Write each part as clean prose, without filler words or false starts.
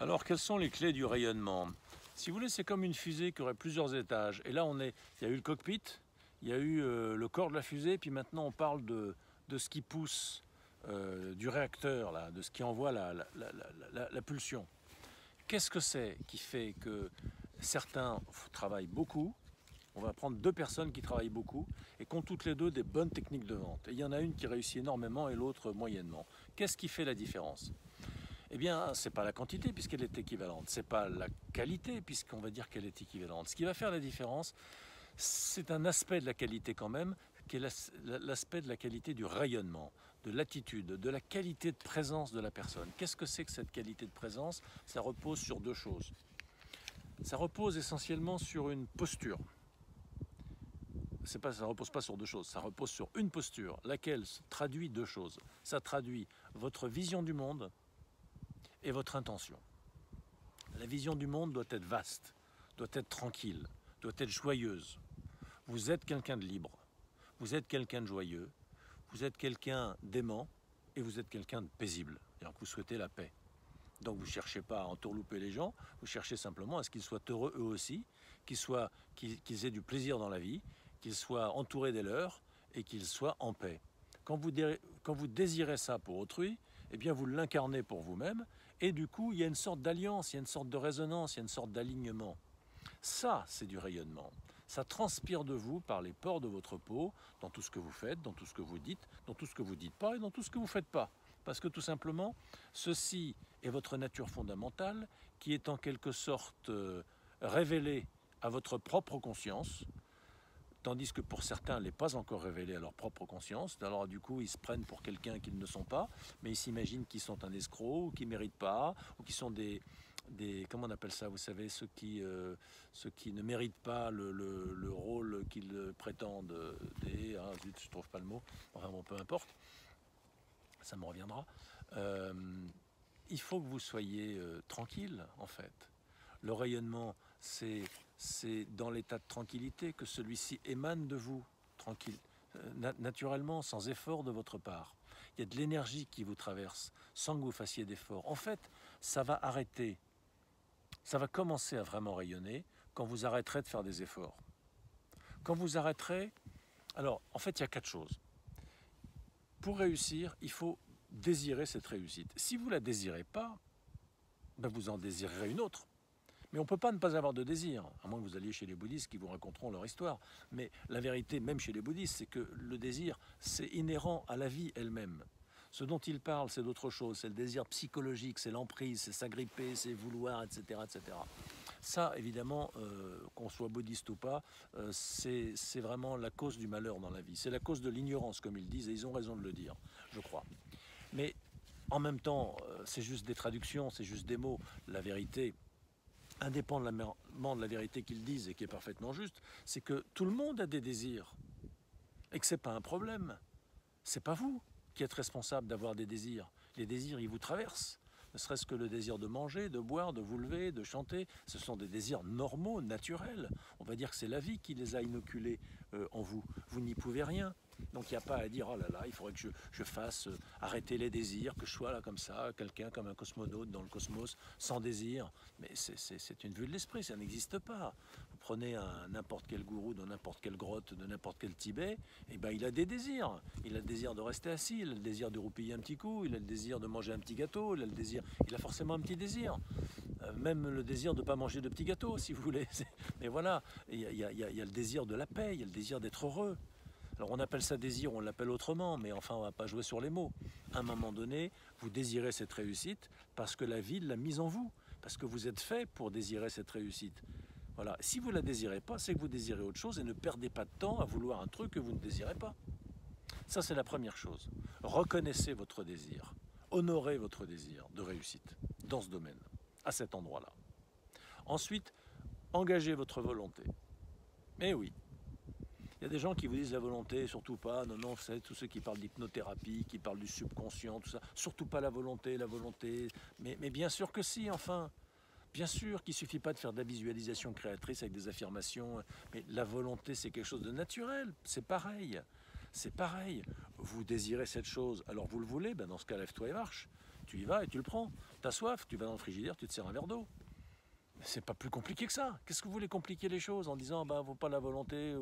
Alors, quelles sont les clés du rayonnement? Si vous voulez, c'est comme une fusée qui aurait plusieurs étages. Et là, il y a eu le cockpit, il y a eu le corps de la fusée, puis maintenant on parle de ce qui pousse, du réacteur, là, de ce qui envoie la pulsion. Qu'est-ce que c'est qui fait que certains travaillent beaucoup? On va prendre deux personnes qui travaillent beaucoup et qui ont toutes les deux des bonnes techniques de vente. Et il y en a une qui réussit énormément et l'autre moyennement. Qu'est-ce qui fait la différence? Eh bien, ce n'est pas la quantité puisqu'elle est équivalente, ce n'est pas la qualité puisqu'on va dire qu'elle est équivalente. Ce qui va faire la différence, c'est un aspect de la qualité quand même, qui est l'aspect de la qualité du rayonnement, de l'attitude, de la qualité de présence de la personne. Qu'est-ce que c'est que cette qualité de présence? Ça repose sur deux choses. Ça repose essentiellement sur une posture. Ça ne repose pas sur deux choses, ça repose sur une posture, laquelle traduit deux choses. Ça traduit votre vision du monde et votre intention. La vision du monde doit être vaste, doit être tranquille, doit être joyeuse. Vous êtes quelqu'un de libre, vous êtes quelqu'un de joyeux, vous êtes quelqu'un d'aimant et vous êtes quelqu'un de paisible. C'est-à-dire que vous souhaitez la paix. Donc vous ne cherchez pas à entourlouper les gens, vous cherchez simplement à ce qu'ils soient heureux eux aussi, qu'ils aient du plaisir dans la vie, qu'ils soient entourés des leurs et qu'ils soient en paix. Quand vous désirez ça pour autrui, eh bien vous l'incarnez pour vous-même et du coup il y a une sorte d'alliance, il y a une sorte de résonance, il y a une sorte d'alignement. Ça, c'est du rayonnement. Ça transpire de vous par les pores de votre peau, dans tout ce que vous faites, dans tout ce que vous dites, dans tout ce que vous dites pas et dans tout ce que vous faites pas. Parce que tout simplement, ceci est votre nature fondamentale qui est en quelque sorte révélée à votre propre conscience, tandis que pour certains, elle n'est pas encore révélée à leur propre conscience. Alors du coup, ils se prennent pour quelqu'un qu'ils ne sont pas, mais ils s'imaginent qu'ils sont un escroc, ou qu'ils ne méritent pas, ou qu'ils sont des comment on appelle ça, vous savez, ceux qui ne méritent pas le rôle qu'ils prétendent, zut, je trouve pas le mot, enfin bon, peu importe, ça me reviendra. Il faut que vous soyez tranquille, en fait. Le rayonnement, c'est dans l'état de tranquillité que celui-ci émane de vous, tranquille, naturellement, sans effort de votre part. Il y a de l'énergie qui vous traverse, sans que vous fassiez d'effort. En fait, ça va arrêter. Ça va commencer à vraiment rayonner quand vous arrêterez de faire des efforts. Quand vous arrêterez, alors en fait il y a quatre choses. Pour réussir, il faut désirer cette réussite. Si vous ne la désirez pas, ben vous en désirerez une autre. Mais on ne peut pas ne pas avoir de désir, à moins que vous alliez chez les bouddhistes qui vous raconteront leur histoire. Mais la vérité, même chez les bouddhistes, c'est que le désir, c'est inhérent à la vie elle-même. Ce dont ils parlent, c'est d'autre chose, c'est le désir psychologique, c'est l'emprise, c'est s'agripper, c'est vouloir, etc., etc. Ça, évidemment, qu'on soit bouddhiste ou pas, c'est vraiment la cause du malheur dans la vie. C'est la cause de l'ignorance, comme ils disent, et ils ont raison de le dire, je crois. Mais en même temps, c'est juste des traductions, c'est juste des mots. La vérité, indépendamment de la vérité qu'ils disent et qui est parfaitement juste, c'est que tout le monde a des désirs et que ce n'est pas un problème. C'est pas vous qui êtes responsable d'avoir des désirs. Les désirs, ils vous traversent. Ne serait-ce que le désir de manger, de boire, de vous lever, de chanter, ce sont des désirs normaux, naturels. On va dire que c'est la vie qui les a inoculés en vous. Vous n'y pouvez rien. Donc il n'y a pas à dire, oh là là, il faudrait que je fasse arrêter les désirs, que je sois là comme ça, quelqu'un comme un cosmonaute dans le cosmos, sans désir. Mais c'est une vue de l'esprit, ça n'existe pas. Vous prenez n'importe quel gourou dans n'importe quelle grotte, de n'importe quel Tibet, et ben il a des désirs. Il a le désir de rester assis, il a le désir de roupiller un petit coup, il a le désir de manger un petit gâteau, il a forcément un petit désir. Même le désir de ne pas manger de petits gâteaux, si vous voulez. Mais voilà, il y a le désir de la paix, il y a le désir d'être heureux. Alors on appelle ça désir, on l'appelle autrement, mais enfin on ne va pas jouer sur les mots. À un moment donné, vous désirez cette réussite parce que la vie l'a mise en vous, parce que vous êtes fait pour désirer cette réussite. Voilà. Si vous ne la désirez pas, c'est que vous désirez autre chose et ne perdez pas de temps à vouloir un truc que vous ne désirez pas. Ça, c'est la première chose. Reconnaissez votre désir, honorez votre désir de réussite dans ce domaine, à cet endroit-là. Ensuite, engagez votre volonté. Eh oui. Il y a des gens qui vous disent la volonté, surtout pas, non, vous savez, tous ceux qui parlent d'hypnothérapie, qui parlent du subconscient, tout ça, surtout pas la volonté, mais bien sûr que si, enfin. Bien sûr qu'il ne suffit pas de faire de la visualisation créatrice avec des affirmations, mais la volonté, c'est quelque chose de naturel, c'est pareil. C'est pareil. Vous désirez cette chose, alors vous le voulez, ben dans ce cas, lève-toi et marche. Tu y vas et tu le prends. t'as soif, tu vas dans le frigidaire, tu te sers un verre d'eau. C'est pas plus compliqué que ça. Qu'est-ce que vous voulez compliquer les choses en disant bah vaut pas la volonté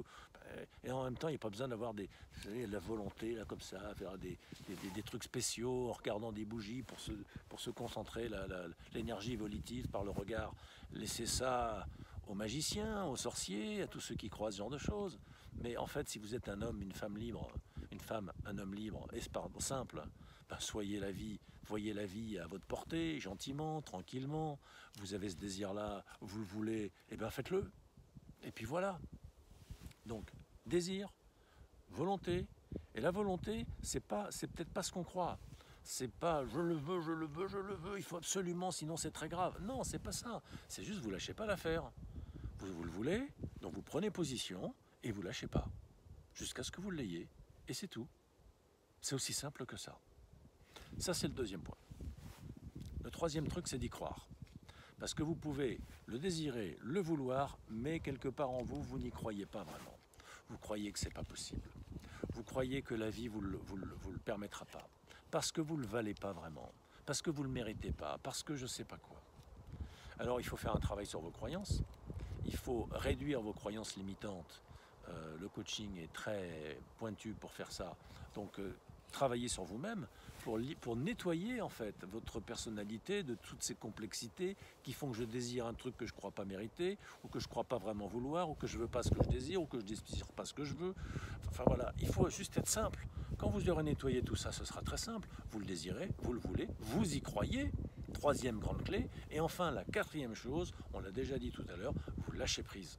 et en même temps il n'y a pas besoin d'avoir des, vous savez, la volonté là comme ça, faire des trucs spéciaux en regardant des bougies pour se concentrer l'énergie volitive par le regard. Laissez ça aux magiciens, aux sorciers, à tous ceux qui croient ce genre de choses. Mais en fait, si vous êtes un homme, une femme libre, une femme, un homme libre, et simple, ben soyez la vie, voyez la vie à votre portée, gentiment, tranquillement. Vous avez ce désir-là, vous le voulez, et bien faites-le. Et puis voilà. Donc, désir, volonté. Et la volonté, c'est peut-être pas ce qu'on croit. C'est pas je le veux, je le veux, je le veux, il faut absolument, sinon c'est très grave. Non, c'est pas ça. C'est juste vous lâchez pas l'affaire. Vous le voulez, donc vous prenez position et vous lâchez pas. Jusqu'à ce que vous l'ayez. Et c'est tout. C'est aussi simple que ça. Ça, c'est le deuxième point. Le troisième truc, c'est d'y croire. Parce que vous pouvez le désirer, le vouloir, mais quelque part en vous, vous n'y croyez pas vraiment. Vous croyez que c'est pas possible. Vous croyez que la vie vous le permettra pas. Parce que vous le valez pas vraiment. Parce que vous le méritez pas. Parce que je sais pas quoi. Alors, il faut faire un travail sur vos croyances. Il faut réduire vos croyances limitantes. Le coaching est très pointu pour faire ça. Donc, travaillez sur vous-même pour nettoyer en fait votre personnalité de toutes ces complexités qui font que je désire un truc que je ne crois pas mériter, ou que je ne crois pas vraiment vouloir, ou que je ne veux pas ce que je désire, ou que je ne désire pas ce que je veux. Enfin voilà, il faut juste être simple. Quand vous aurez nettoyé tout ça, ce sera très simple. Vous le désirez, vous le voulez, vous y croyez. Troisième grande clé. Et enfin, la quatrième chose, on l'a déjà dit tout à l'heure, vous lâchez prise.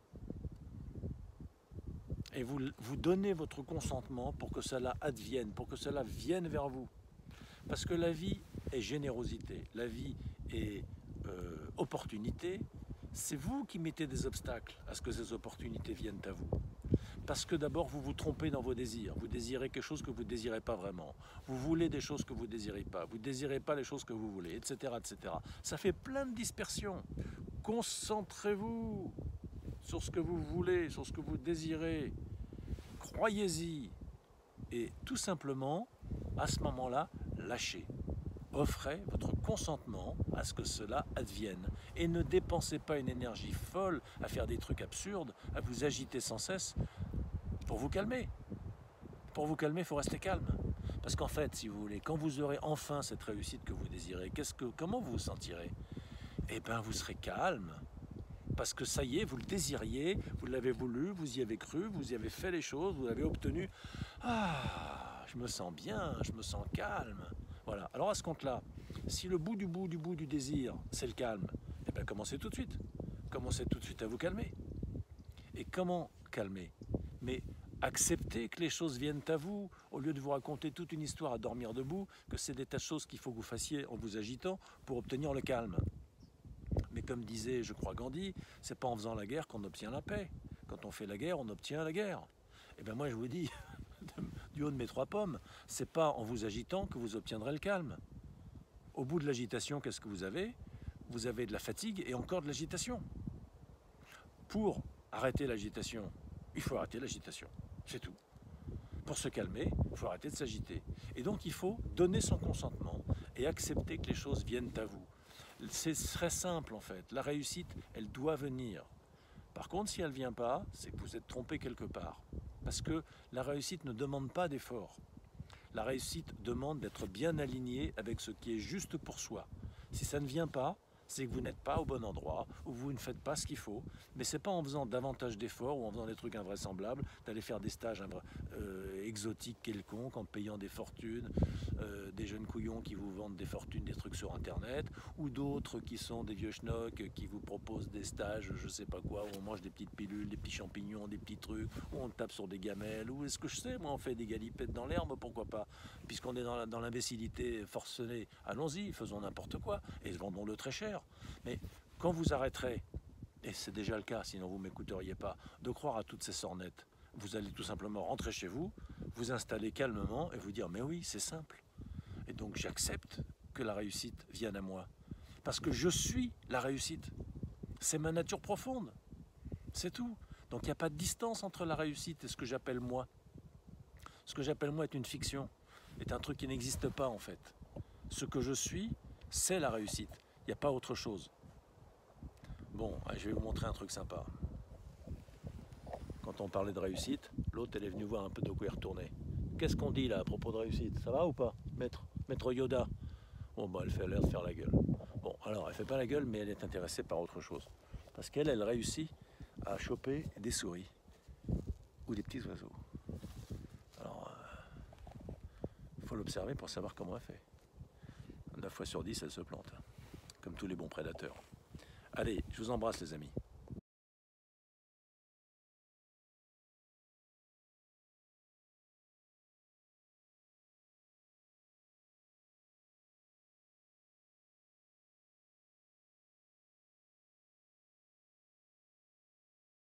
Et vous donnez votre consentement pour que cela advienne, pour que cela vienne vers vous. Parce que la vie est générosité, la vie est opportunité. C'est vous qui mettez des obstacles à ce que ces opportunités viennent à vous. Parce que d'abord, vous vous trompez dans vos désirs. Vous désirez quelque chose que vous ne désirez pas vraiment. Vous voulez des choses que vous ne désirez pas. Vous ne désirez pas les choses que vous voulez, etc., etc. Ça fait plein de dispersions. Concentrez-vous sur ce que vous voulez, sur ce que vous désirez. Croyez-y. Et tout simplement, à ce moment-là, lâchez. Offrez votre consentement à ce que cela advienne. Et ne dépensez pas une énergie folle à faire des trucs absurdes, à vous agiter sans cesse pour vous calmer. Pour vous calmer, il faut rester calme. Parce qu'en fait, si vous voulez, quand vous aurez enfin cette réussite que vous désirez, comment vous vous sentirez? Eh bien, vous serez calme. Parce que ça y est, vous le désiriez, vous l'avez voulu, vous y avez cru, vous y avez fait les choses, vous l'avez obtenu. Ah, je me sens bien, je me sens calme. Voilà. Alors à ce compte-là, si le bout du désir, c'est le calme, eh bien commencez tout de suite. Commencez tout de suite à vous calmer. Et comment calmer? Mais acceptez que les choses viennent à vous, au lieu de vous raconter toute une histoire à dormir debout, que c'est des tas de choses qu'il faut que vous fassiez en vous agitant pour obtenir le calme. Mais comme disait, je crois, Gandhi, c'est pas en faisant la guerre qu'on obtient la paix. Quand on fait la guerre, on obtient la guerre. Et bien moi je vous dis, du haut de mes 3 pommes, c'est pas en vous agitant que vous obtiendrez le calme. Au bout de l'agitation, qu'est-ce que vous avez? Vous avez de la fatigue et encore de l'agitation. Pour arrêter l'agitation, il faut arrêter l'agitation. C'est tout. Pour se calmer, il faut arrêter de s'agiter. Et donc il faut donner son consentement et accepter que les choses viennent à vous. C'est très simple en fait. La réussite, elle doit venir. Par contre, si elle ne vient pas, c'est que vous êtes trompé quelque part. Parce que la réussite ne demande pas d'effort. La réussite demande d'être bien aligné avec ce qui est juste pour soi. Si ça ne vient pas, c'est que vous n'êtes pas au bon endroit, ou vous ne faites pas ce qu'il faut. Mais c'est pas en faisant davantage d'efforts ou en faisant des trucs invraisemblables, d'aller faire des stages exotiques quelconques, en payant des fortunes, des jeunes couillons qui vous vendent des fortunes, des trucs sur Internet, ou d'autres qui sont des vieux schnocks qui vous proposent des stages, je sais pas quoi, où on mange des petites pilules, des petits champignons, des petits trucs, où on tape sur des gamelles, ou est-ce que je sais, moi on fait des galipettes dans l'herbe, pourquoi pas? Puisqu'on est dans l'imbécilité forcenée, allons-y, faisons n'importe quoi, et vendons-le très cher. Mais quand vous arrêterez, et c'est déjà le cas, sinon vous ne m'écouteriez pas, de croire à toutes ces sornettes, vous allez tout simplement rentrer chez vous, vous installer calmement et vous dire « mais oui, c'est simple ». Et donc j'accepte que la réussite vienne à moi. Parce que je suis la réussite. C'est ma nature profonde. C'est tout. Donc il n'y a pas de distance entre la réussite et ce que j'appelle moi. Ce que j'appelle moi est une fiction, est un truc qui n'existe pas en fait. Ce que je suis c'est la réussite. Il n'y a pas autre chose. Bon, je vais vous montrer un truc sympa. Quand on parlait de réussite, l'autre elle est venue voir un peu de quoi y retourner. Qu'est-ce qu'on dit là à propos de réussite? Ça va ou pas, maître Yoda? Bon, bah elle fait l'air de faire la gueule. Bon, alors elle fait pas la gueule, mais elle est intéressée par autre chose. Parce qu'elle, elle réussit à choper des souris ou des petits oiseaux. Alors, il faut l'observer pour savoir comment elle fait. 9 fois sur 10, elle se plante, comme tous les bons prédateurs. Allez, je vous embrasse les amis.